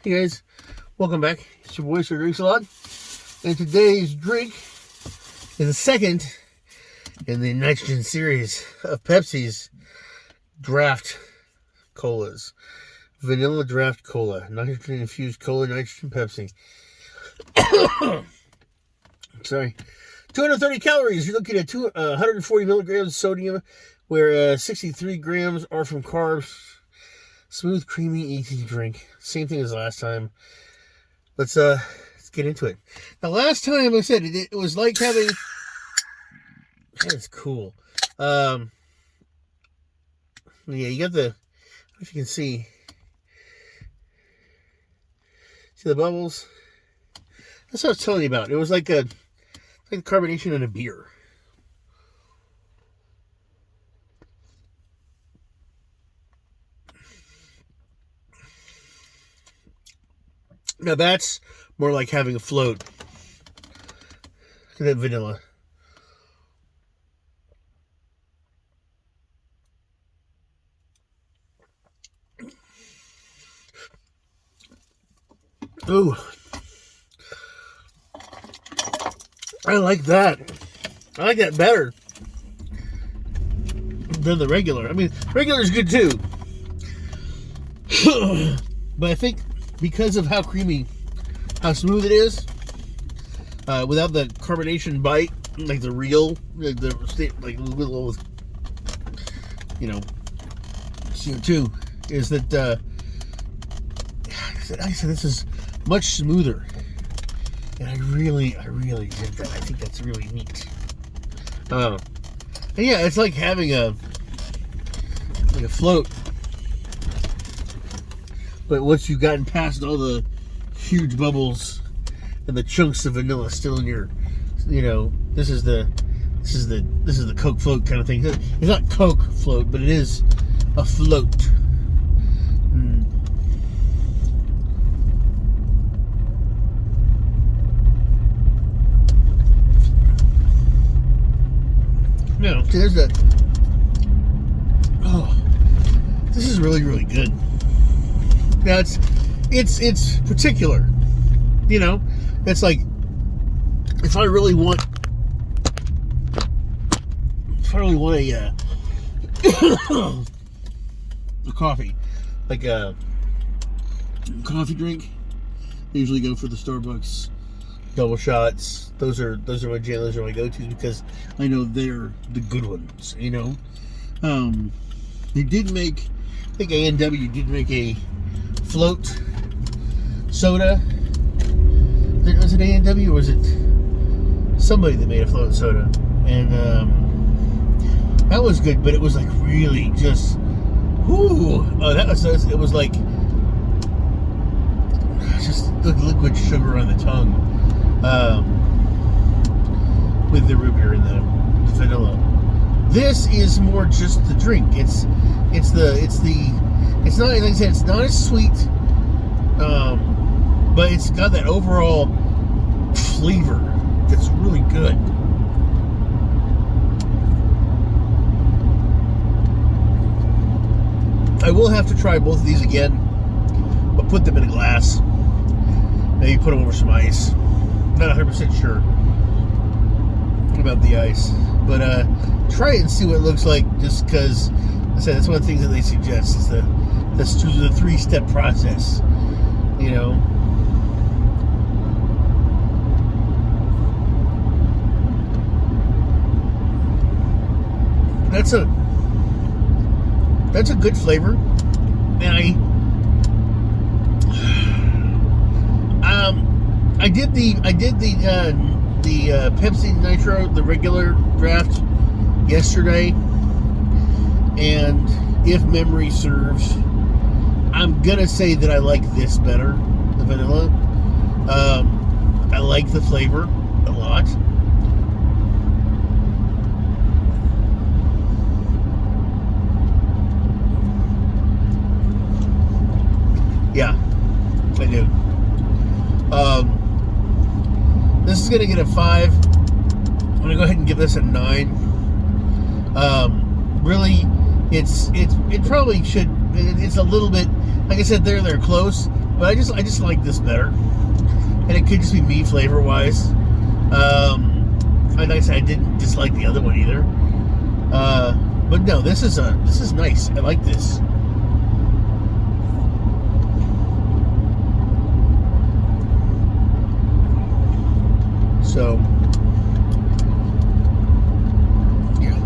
Hey guys, welcome back. It's your boy Sir Drinks a Lot, and today's drink is the second in the nitrogen series of Pepsi's draft colas. Vanilla draft cola, nitrogen infused cola, nitrogen Pepsi. Sorry, 230 calories. You're looking at 140 milligrams of sodium, where 63 grams are from carbs. Smooth, creamy, easy drink. Same thing as last time. Let's get into it. Now, last time I said it was like having. That's cool. Yeah, you got the. I don't know if you can see. See the bubbles? That's what I was telling you about. It was like carbonation in a beer. Now that's more like having a float than vanilla. Ooh. I like that. I like that better than the regular. I mean, regular is good too. But I think because of how creamy, how smooth it is, without the carbonation bite, like the real, with CO2, is that I said this is much smoother, and I really dig that. I think that's really neat. And yeah, it's like having a float. But once you've gotten past all the huge bubbles and the chunks of vanilla still in your, this is the Coke float kind of thing. It's not Coke float, but it is a float. No, there's that. Oh, this is really good. Now it's particular, It's like if I really want a coffee, like a coffee drink, I usually go for the Starbucks double shots. Those are my jam. Those are my go-tos because I know they're the good ones. They did make, I think A&W did make a float soda. Was it A&W or was it somebody that made a float soda? And that was good, but it was like really just it was like just liquid sugar on the tongue, with the root beer and the vanilla. This is more just the drink. It's not, like I said, it's not as sweet, but it's got that overall flavor that's really good. I will have to try both of these again, but put them in a glass. Maybe put them over some ice. Not 100% sure about the ice, but try it and see what it looks like. Just because, I said, that's one of the things that they suggest is the 3-step process. That's a good flavor, and I did the Pepsi Nitro, the regular draft, yesterday, and if memory serves, I'm gonna say that I like this better, the vanilla. I like the flavor a lot. Yeah, I do. This is gonna get a 5. I'm gonna go ahead and give this a 9. Really, it probably should. It's a little bit, like I said, they're close, But I just like this better, and it could just be me flavor wise. Like I said, I didn't dislike the other one either. But no, this is nice. I like this. So yeah,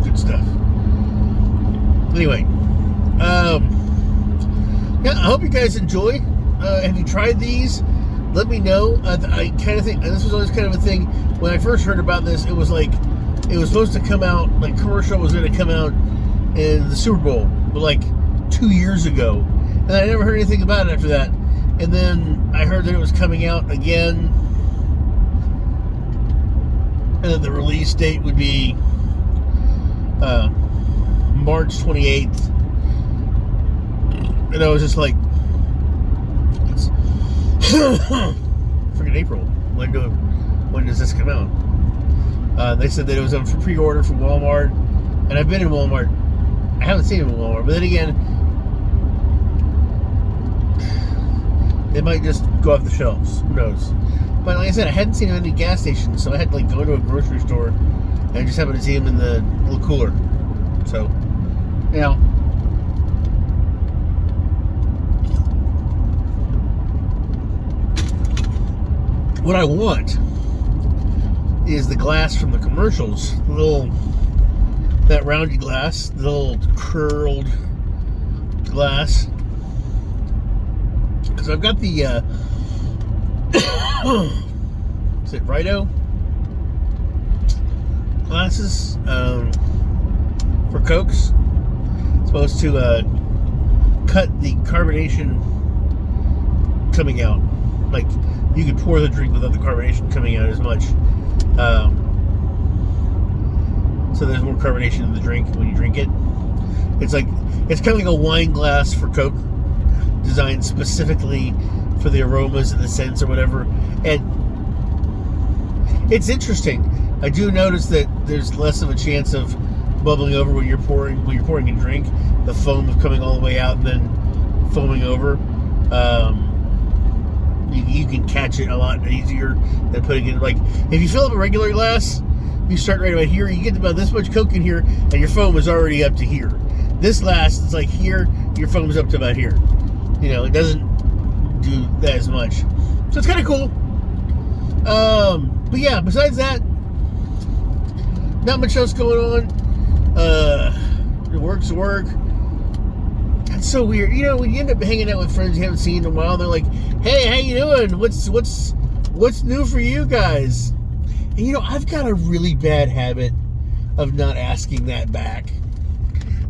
good stuff. Anyway, yeah, I hope you guys enjoy. Have you tried these? Let me know. I kind of think this was always kind of a thing. When I first heard about this, it was like it was supposed to come out, like commercial was going to come out in the Super Bowl, but like 2 years ago, and I never heard anything about it after that. And then I heard that it was coming out again, and that the release date would be March 28th. And I was just like, it's freaking April. When does this come out? They said that it was up for pre-order for Walmart, and I've been in Walmart. I haven't seen it in Walmart, but then again, they might just go off the shelves. Who knows? But like I said, I hadn't seen them at any gas stations, so I had to like go into a grocery store, and I just happened to see them in the little cooler. So, you know. What I want is the glass from the commercials. That roundy glass, the little curled glass. Because I've got the, is it Rito glasses for Cokes. It's supposed to cut the carbonation coming out. Like, you could pour the drink without the carbonation coming out as much. So there's more carbonation in the drink when you drink it. It's kind of like a wine glass for Coke, designed specifically for the aromas and the scents or whatever. And it's interesting. I do notice that there's less of a chance of bubbling over when you're pouring a drink. The foam of coming all the way out and then foaming over. You can catch it a lot easier than putting it, like, if you fill up a regular glass, you start right about here, you get about this much Coke in here, and your foam is already up to here. This glass, it's like here, your foam is up to about here. You know, it doesn't do that as much. So it's kind of cool. But yeah, besides that, not much else going on. Work's work. That's so weird. You know, when you end up hanging out with friends you haven't seen in a while, they're like, "Hey, how you doing? What's new for you guys?" And you know, I've got a really bad habit of not asking that back.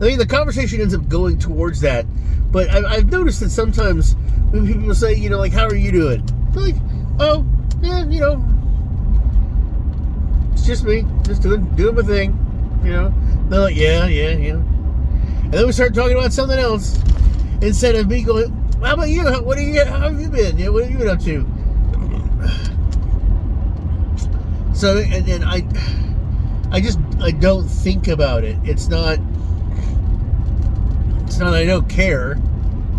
I mean, the conversation ends up going towards that, but I've noticed that sometimes when people say, you know, like, "How are you doing?" They're like, "Oh, yeah, you know, it's just me, just doing my thing," you know. They're like, yeah. And then we start talking about something else instead of me going, "How about you? How have you been? You know, what have you been up to?" So, and I don't think about it. It's not I don't care.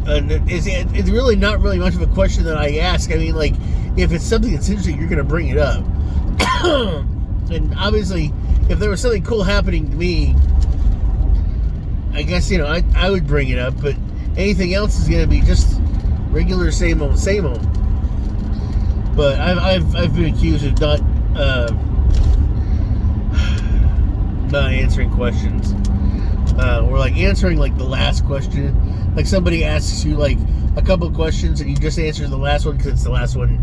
And it's really not really much of a question that I ask. I mean, like, if it's something that's interesting, you're going to bring it up. And obviously, if there was something cool happening to me, I guess, you know, I would bring it up. But anything else is going to be just regular same old. But I've been accused of not answering questions, or like answering like the last question. Like somebody asks you like a couple of questions and you just answer the last one because it's the last one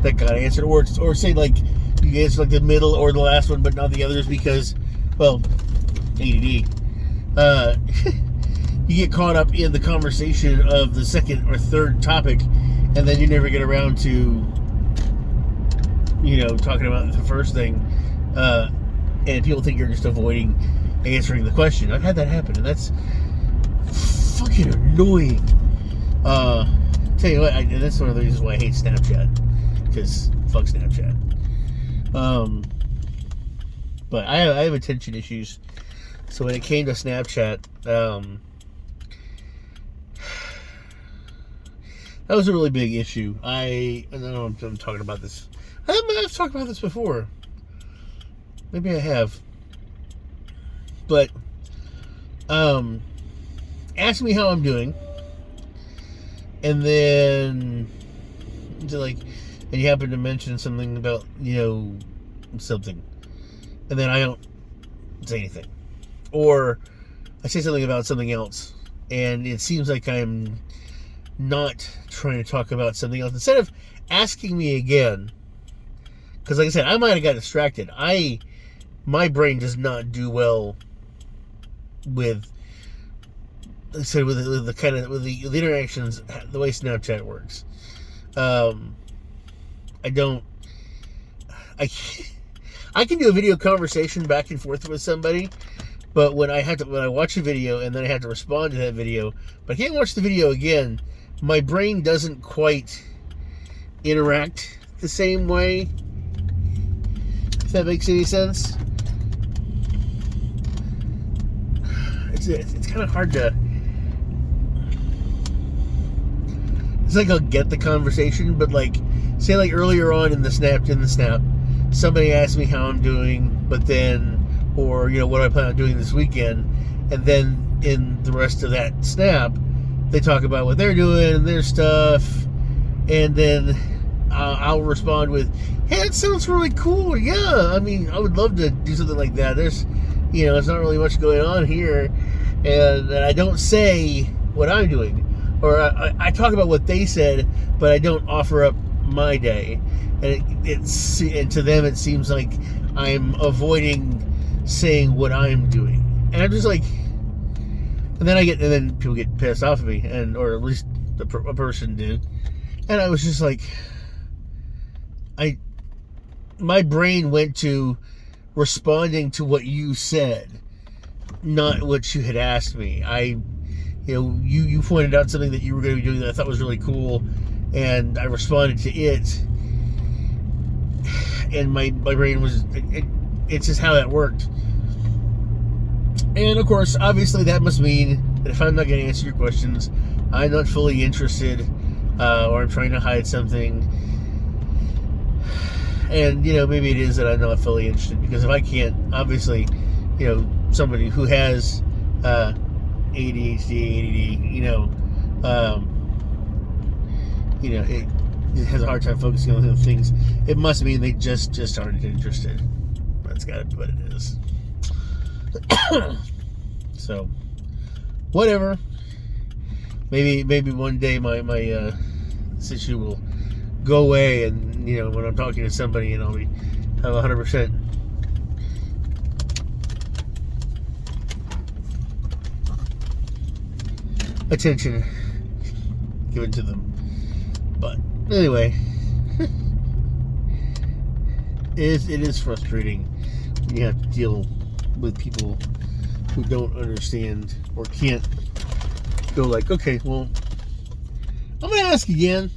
that got answered, or say like you answer like the middle or the last one but not the others because, well, ADD. You get caught up in the conversation of the second or third topic, and then you never get around to, you know, talking about the first thing, and people think you're just avoiding answering the question. I've had that happen, and that's fucking annoying. Tell you what, that's one of the reasons why I hate Snapchat, because fuck Snapchat. But I have attention issues, so when it came to Snapchat, That was a really big issue. I don't know if I'm talking about this. I've talked about this before. Maybe I have. But, ask me how I'm doing. And then, and you happen to mention something about, something. And then I don't say anything. Or I say something about something else. And it seems like I'm not trying to talk about something else. Instead of asking me again, because like I said, I might have got distracted. My brain does not do well with, like I said, with the kind of, with the interactions, the way Snapchat works. I can do a video conversation back and forth with somebody, but when I watch a video and then I have to respond to that video, but I can't watch the video again, my brain doesn't quite interact the same way, if that makes any sense. It's kind of hard to, it's like I'll get the conversation, but like, say like earlier on in the snap, somebody asked me how I'm doing, but then, or, what I plan on doing this weekend, and then in the rest of that snap, they talk about what they're doing and their stuff, and then I'll respond with, hey, that sounds really cool. Yeah, I mean, I would love to do something like that. There's, there's not really much going on here, and I don't say what I'm doing, or I talk about what they said, but I don't offer up my day, and and to them it seems like I'm avoiding saying what I'm doing, and I'm just like, and then people get pissed off at me, or at least a person did, and I was just like, my brain went to responding to what you said, not what you had asked me. You pointed out something that you were going to be doing that I thought was really cool, and I responded to it, and my brain was, it's just how that worked. And of course, obviously that must mean that if I'm not going to answer your questions, I'm not fully interested, or I'm trying to hide something. And, maybe it is that I'm not fully interested, because if I can't, obviously, somebody who has ADHD, ADD, it has a hard time focusing on those things, it must mean they just aren't interested. That's got to be what it is. So, whatever. Maybe one day my this issue will go away, and when I'm talking to somebody, and I'll have 100% attention given to them. But anyway, it is frustrating when you have to deal with people who don't understand or can't go like, okay, well, I'm gonna ask again,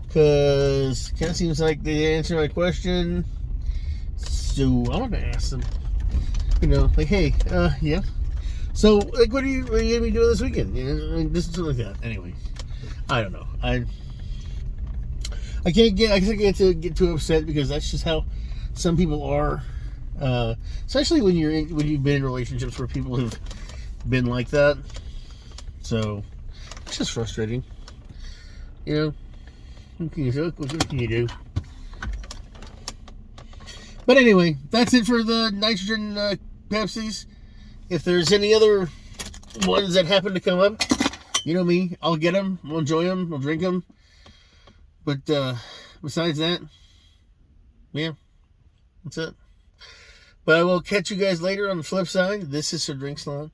because it kind of seems like they didn't answer my question, so I'm gonna ask them, like, hey, yeah, so, like, what are you gonna be doing this weekend? This is something like that. Anyway, I don't know. I can't get too upset, because that's just how some people are. Especially when you've been in relationships where people have been like that. So it's just frustrating. What can you do? But anyway, that's it for the nitrogen Pepsis. If there's any other ones that happen to come up, you know me, I'll get them, I'll enjoy them, I'll drink them. But besides that, yeah, that's it. But I will catch you guys later on the flip side. This is Sir Drink Salon,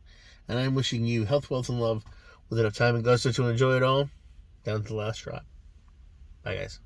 and I'm wishing you health, wealth, and love with enough time and gusto to enjoy it all, down to the last drop. Bye, guys.